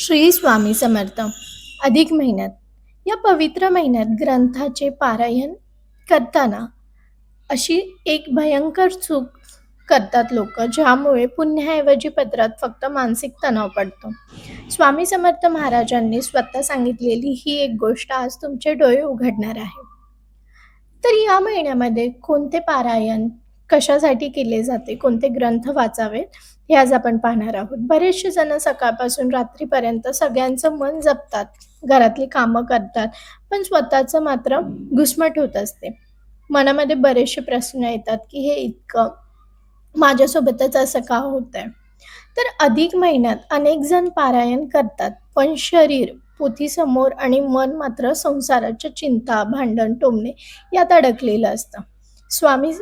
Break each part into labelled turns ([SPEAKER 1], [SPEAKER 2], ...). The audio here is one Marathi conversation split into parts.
[SPEAKER 1] श्री स्वामी समर्थ. अधिक महिन्यात या पवित्र महिन्यात ग्रंथाचे पारायण करताना अशी एक भयंकर चूक करतात लोक, ज्यामुळे पुण्याऐवजी पत्रात फक्त मानसिक तणाव पडतो. स्वामी समर्थ महाराजांनी स्वतः सांगितलेली ही एक गोष्ट आज तुमचे डोळे उघडणार आहे. तर या महिन्यामध्ये कोणते पारायण कशासाठी केले जाते, कोणते ग्रंथ वाचावेत, हे आज आपण पाहणार आहोत. बरेचसे जण सकाळपासून रात्रीपर्यंत सगळ्यांचं मन जपतात, घरातली कामं करतात, पण स्वतःचं मात्र घुसमट होत असते. मनामध्ये बरेचसे प्रश्न येतात की हे इतकं माझ्यासोबतच असं का होतंय. तर अधिक महिन्यात अनेक जण पारायण करतात, पण शरीर पोथीसमोर आणि मन मात्र संसाराच्या चिंता, भांडण, टोमणे यात अडकलेलं असतं. स्वामी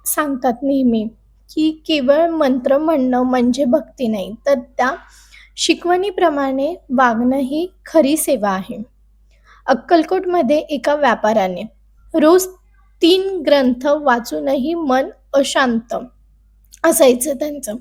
[SPEAKER 1] सांगतात नेहमी की केवळ मंत्र म्हणणं म्हणजे भक्ती नाही, तर त्या शिकवणीप्रमाणे वागणं ही खरी सेवा आहे. अक्कलकोटमध्ये एका व्यापाऱ्याने रोज 3 ग्रंथ वाचूनही मन अशांत असायचं त्यांचं.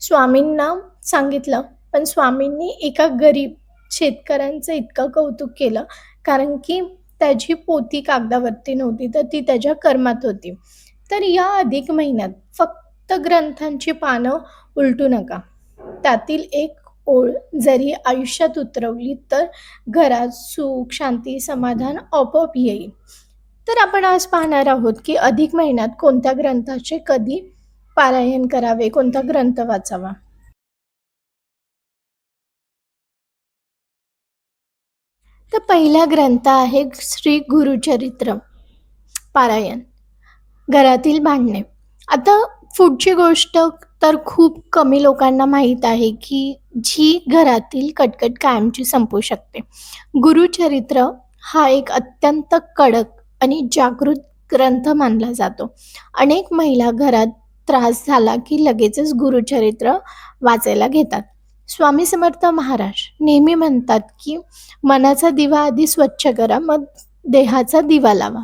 [SPEAKER 1] स्वामींना सांगितलं, पण स्वामींनी एका गरीब शेतकऱ्यांचं इतकं कौतुक केलं, कारण की त्याची पोती कागदावरती नव्हती, तर ती त्याच्या कर्मात होती. तर या अधिक महिन्यात फक्त ग्रंथांची पानं उलटू नका. त्यातील एक ओळ जरी आयुष्यात उतरवली तर घरात सुख, शांती, समाधान आपोआप येईल. तर आपण आज पाहणार आहोत की अधिक महिन्यात कोणत्या ग्रंथाचे कधी पारायण करावे, कोणता ग्रंथ वाचावा. तर पहिला ग्रंथ आहे श्री गुरुचरित्र पारायण. घरातील भांडणे. आता पुढची गोष्ट तर खूप कमी लोकांना माहीत आहे की जी घरातील कटकट कायमची संपू शकते. गुरुचरित्र हा एक अत्यंत कडक आणि जागृत ग्रंथ मानला जातो. अनेक महिला घरात त्रास झाला की लगेचच गुरुचरित्र वाचायला घेतात. स्वामी समर्थ महाराज नेहमी म्हणतात की मनाचा दिवा आधी स्वच्छ करा, मग देहाचा दिवा लावा.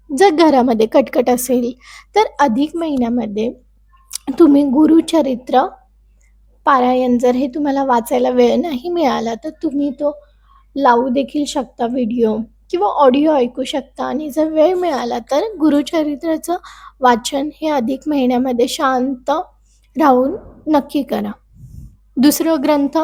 [SPEAKER 1] जर घरामध्ये कटकट असेल तर अधिक महिन्यामध्ये तुम्ही गुरुचरित्र पारायण, जर हे तुम्हाला वाचायला वेळ नाही मिळाला तर तुम्ही तो लावू देखील शकता, व्हिडिओ किंवा ऑडिओ ऐकू शकता. आणि जर वेळ मिळाला तर गुरुचरित्राचं वाचन हे अधिक महिन्यामध्ये शांत राहून नक्की करा. दुसरं ग्रंथ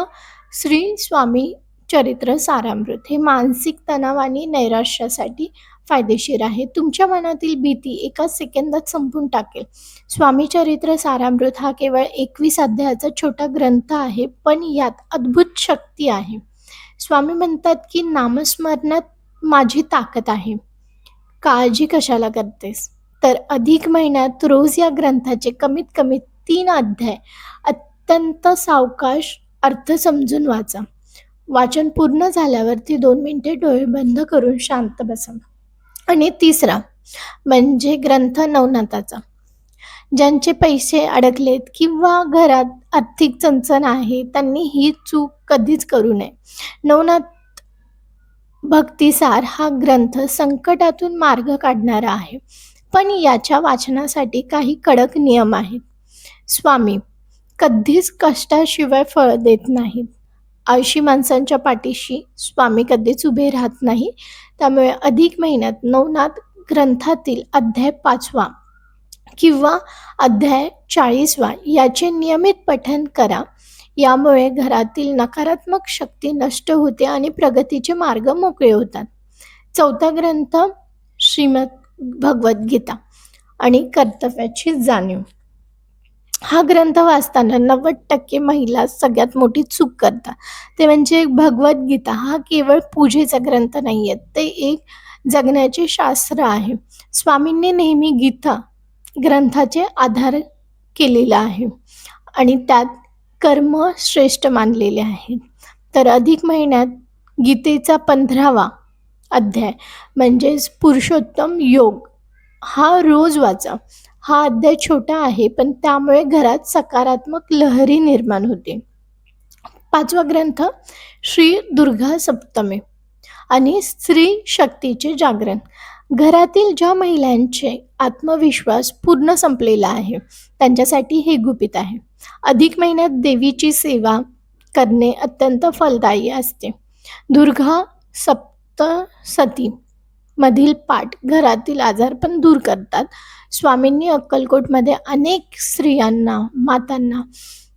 [SPEAKER 1] श्री स्वामी चरित्र सारामृत. हे मानसिक तणाव आणि नैराश्यासाठी फायदेशीर आहे. तुमच्या मनातील भीती एका सेकंदात संपून टाकेल. स्वामी चरित्र सारामृत हा केवळ 21 अध्यायाचा छोटा ग्रंथ आहे, पण यात अद्भुत शक्ती आहे. स्वामी म्हणतात की नामस्मरणात माझी ताकद आहे, काळजी कशाला करतेस. तर अधिक महिन्यात रोज या ग्रंथाचे कमीत कमी 3 अध्याय अत्यंत सावकाश अर्थ समजून वाचा. वाचन पूर्ण झाल्यावरती 2 मिनिटे डोळे बंद करून शांत बसा. आणि तिसरा म्हणजे ग्रंथ नवनाथाचा. ज्यांचे पैसे अडकलेत किंवा घरात आर्थिक चणचण आहे, त्यांनी ही चूक कधीच करू नये. नवनाथ भक्तिसार हा ग्रंथ संकटातून मार्ग काढणारा आहे, पण याच्या वाचनासाठी काही कडक नियम आहेत. स्वामी कधीच कष्टाशिवाय फळ देत नाहीत. आळशी माणसांच्या पाठीशी स्वामी कधीच उभे राहत नाही. त्यामुळे अधिक महिन्यात नवनाथ ग्रंथातील अध्याय 5वा किंवा अध्याय 40वा याचे नियमित पठण करा. यामुळे घरातील नकारात्मक शक्ती नष्ट होते आणि प्रगतीचे मार्ग मोकळे होतात. चौथा ग्रंथ श्रीमद भगवद्गीता आणि कर्तव्याची जाणीव. हा ग्रंथ वाचताना 90% महिला सगळ्यात मोठी चूक करतात, ते म्हणजे भगवद्गीता हा केवळ पूजेचा ग्रंथ नाही आहे, ते एक जगण्याचे शास्त्र आहे. स्वामींनी नेहमी गीता ग्रंथाचे आधार केलेला आहे आणि त्यात कर्म श्रेष्ठ मानलेले आहेत. तर अधिक महिन्यात गीतेचा 15वा अध्याय म्हणजेच पुरुषोत्तम योग हा रोज वाचा. हा अध्याय छोटा आहे, पण त्यामुळे घरात सकारात्मक लहरी निर्माण होते. 5वा ग्रंथ श्री दुर्गा सप्तमी आणि स्त्री शक्तीचे जागरण. घरातील ज्या महिलांचे आत्मविश्वास पूर्ण संपलेला आहे त्यांच्यासाठी हे गुपित आहे. अधिक महिन्यात देवीची सेवा करणे अत्यंत फलदायी असते. दुर्गा सप्तसती मधील पाठ घरातील आजारपण दूर करतात. स्वामींनी अक्कलकोटमध्ये अनेक स्त्रियांना, मातांना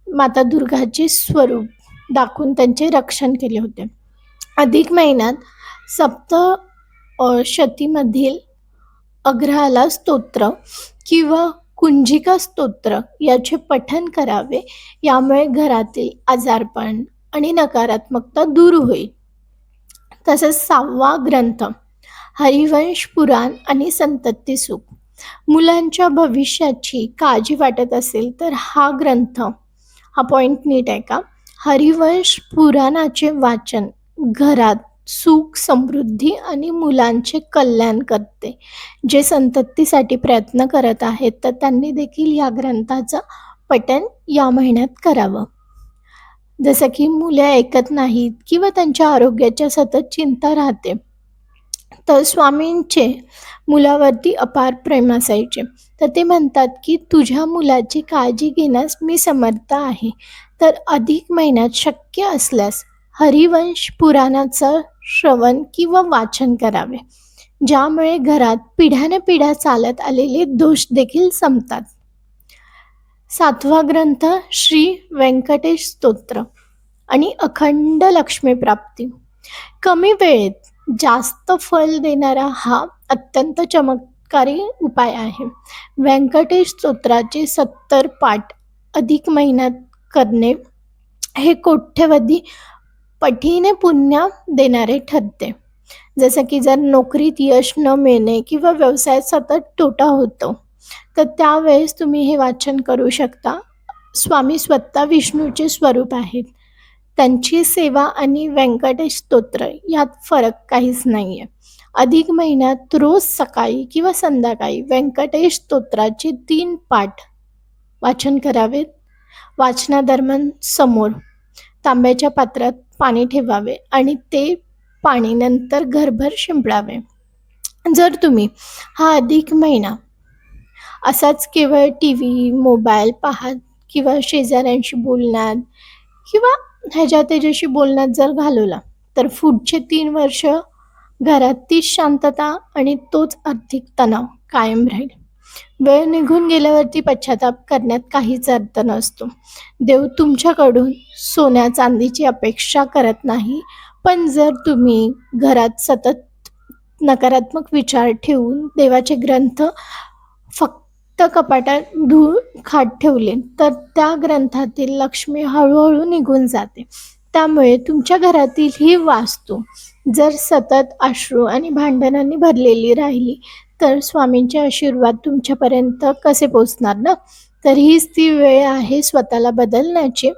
[SPEAKER 1] माता दुर्गाचे स्वरूप दाखवून त्यांचे रक्षण केले होते. अधिक महिन्यात सप्तशतीमधील अग्रहाला स्तोत्र किंवा कुंजिका स्तोत्र याचे पठण करावे. यामुळे घरातील आजारपण आणि नकारात्मकता दूर होईल. तसेच 6वा ग्रंथ हरिवंश पुराण आणि संतती सुख. मुलांच्या भविष्याची काळजी वाटत असेल तर हा ग्रंथ, हा पॉइंट नीट आहे का, हरिवंश पुराणाचे वाचन घरात सुख, समृद्धी आणि मुलांचे कल्याण करते. जे संततीसाठी प्रयत्न करत आहेत तर त्यांनी देखील या ग्रंथाचं पठण या महिन्यात करावं. जसं की मुले ऐकत नाहीत किंवा त्यांच्या आरोग्याच्या सतत चिंता राहते, तर स्वामींचे मुलावरती अपार प्रेम असायचे. तर ते म्हणतात की तुझ्या मुलाची काळजी घेण्यास मी समर्थ आहे. तर अधिक महिन्यात शक्य असल्यास हरिवंश पुराणाचं श्रवण किंवा वाचन करावे, ज्यामुळे घरात पिढ्यानपिढ्या चालत आलेले दोष देखील संपतात. 7वा ग्रंथ श्री व्यंकटेश स्तोत्र आणि अखंड लक्ष्मी प्राप्ती. कमी वेळेत जास्त फल देणारा हा अत्यंत चमत्कारी उपाय आहे. व्यंकटेश स्तोत्राचे 70 पाठ अधिक महिन्यात करणे हे कोट्यवधी पटीने पुण्य देणारे ठरते. जसं की जर नोकरीत यश न मिळणे किंवा व्यवसायात सतत तोटा होतो, तर त्यावेळेस तुम्ही हे वाचन करू शकता. स्वामी स्वतः विष्णूचे स्वरूप आहेत. त्यांची सेवा आणि व्यंकटेश स्तोत्र यात फरक काहीच नाही आहे. अधिक महिन्यात रोज सकाळी किंवा संध्याकाळी व्यंकटेश स्तोत्राचे 3 पाठ वाचन करावेत. वाचनादरम्यान समोर तांब्याच्या पात्रात पाणी ठेवावे आणि ते पाणी नंतर घरभर शिंपडावे. जर तुम्ही हा अधिक महिना असाच केवळ टी व्ही, मोबाईल पाहत किंवा शेजाऱ्यांशी बोलण्यात किंवा ह्याच्या त्याच्याशी बोलण्यात जर घालवला, तर पुढचे 3 वर्ष घरात तीच शांतता आणि तोच आर्थिक तणाव कायम राहील. वेळ निघून गेल्यावरती पश्चाताप करण्यात काहीच अर्थ नसतो. देव तुमच्याकडून सोन्या चांदीची अपेक्षा करत नाही, पण जर तुम्ही घरात सतत नकारात्मक विचार ठेवून देवाचे ग्रंथ फक्त कपाटात खाट ठेवले, तर त्या ग्रंथातील लक्ष्मी हळूहळू निघून जाते. त्यामुळे तुमच्या घरातील ही वास्तू जर सतत अश्रू आणि भांडणांनी भरलेली राहिली, तर स्वामींचे आशीर्वाद तुमच्यापर्यंत कसे पोचणार ना. तर हीच ती वेळ आहे स्वतःला बदलण्याची.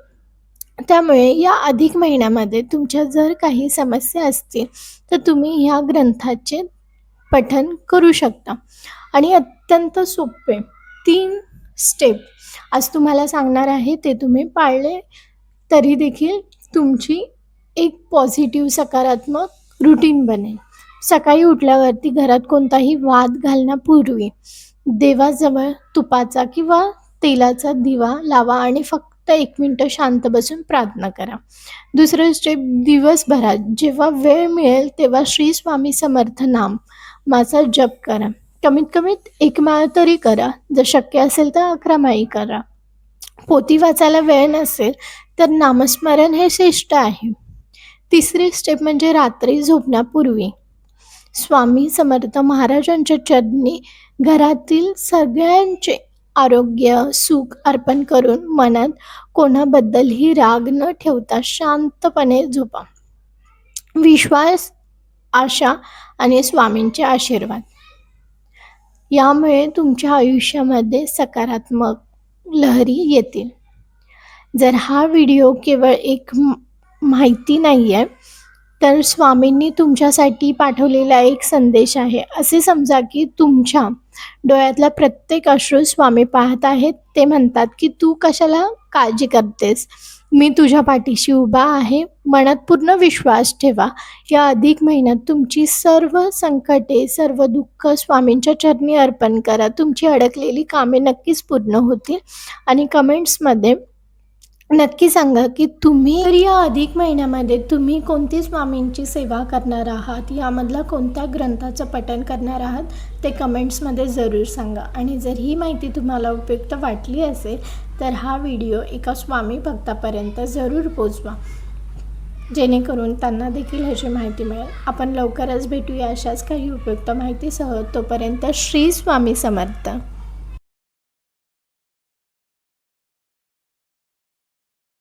[SPEAKER 1] त्यामुळे या अधिक महिन्यामध्ये तुमच्या जर काही समस्या असतील, तर तुम्ही ह्या ग्रंथाचे पठण करू शकता. आणि अत्यंत सोपे 3 स्टेप आज तुम्हाला सांगणार आहे. ते तुम्ही पाळले तरी देखील तुमची एक पॉझिटिव्ह सकारात्मक रुटीन बनेल. सकाळी उठल्यावरती घरात कोणताही वाद घालण्यापूर्वी देवाजवळ तुपाचा किंवा तेलाचा दिवा लावा आणि फक्त 1 मिनिटं शांत बसून प्रार्थना करा. दुसरं स्टेप, दिवसभरात जेव्हा वेळ मिळेल तेव्हा श्री स्वामी समर्थ नाम माझा जप करा. कमीत कमीत 1 माळ तरी करा. जर शक्य असेल तर 11 माळी करा. पोथी वाचायला वेळ नसेल तर नामस्मरण हे श्रेष्ठ आहे. तिसरी स्टेप म्हणजे रात्री झोपण्यापूर्वी स्वामी समर्थ महाराजांच्या चरणी घरातील सगळ्यांचे आरोग्य, सुख अर्पण करून मनात कोणाबद्दलही राग न ठेवता शांतपणे झोपा. विश्वास, आशा आणि स्वामींचे आशीर्वाद यामुळे तुमच्या आयुष्यामध्ये सकारात्मक लहरी येतील. जर हा व्हिडिओ केवळ एक माहिती नाही आहे, तर स्वामींनी तुमच्यासाठी पाठवलेला एक संदेश आहे. असे समजा की तुमच्या डोळ्यातला प्रत्येक अश्रू स्वामी पाहत आहेत. ते म्हणतात की तू कशाला काळजी करतेस, मी तुझ्या पाठीशी उभा आहे. मनात पूर्ण विश्वास ठेवा. या अधिक महिन्यात तुमची सर्व संकटे, सर्व दुःख स्वामींच्या चरणी अर्पण करा. तुमची अडकलेली कामे नक्कीच पूर्ण होतील. आणि कमेंट्समध्ये नक्की सांगा, की तुम्ही तर या अधिक महिन्यामध्ये तुम्ही कोणती स्वामींची सेवा करणार आहात? यामधला कोणत्या ग्रंथाचं पठण करणार आहात? ते कमेंट्समध्ये जरूर सांगा. आणि जर ही माहिती तुम्हाला उपयुक्त वाटली असेल, तर हा व्हिडिओ एका स्वामी भक्तापर्यंत जरूर पोहोचवा. जेणेकरून त्यांना देखील ह्याची माहिती मिळेल. आपण लवकरच भेटूया अशाच काही उपयुक्त माहितीसह. तोपर्यंत श्री स्वामी समर्थ.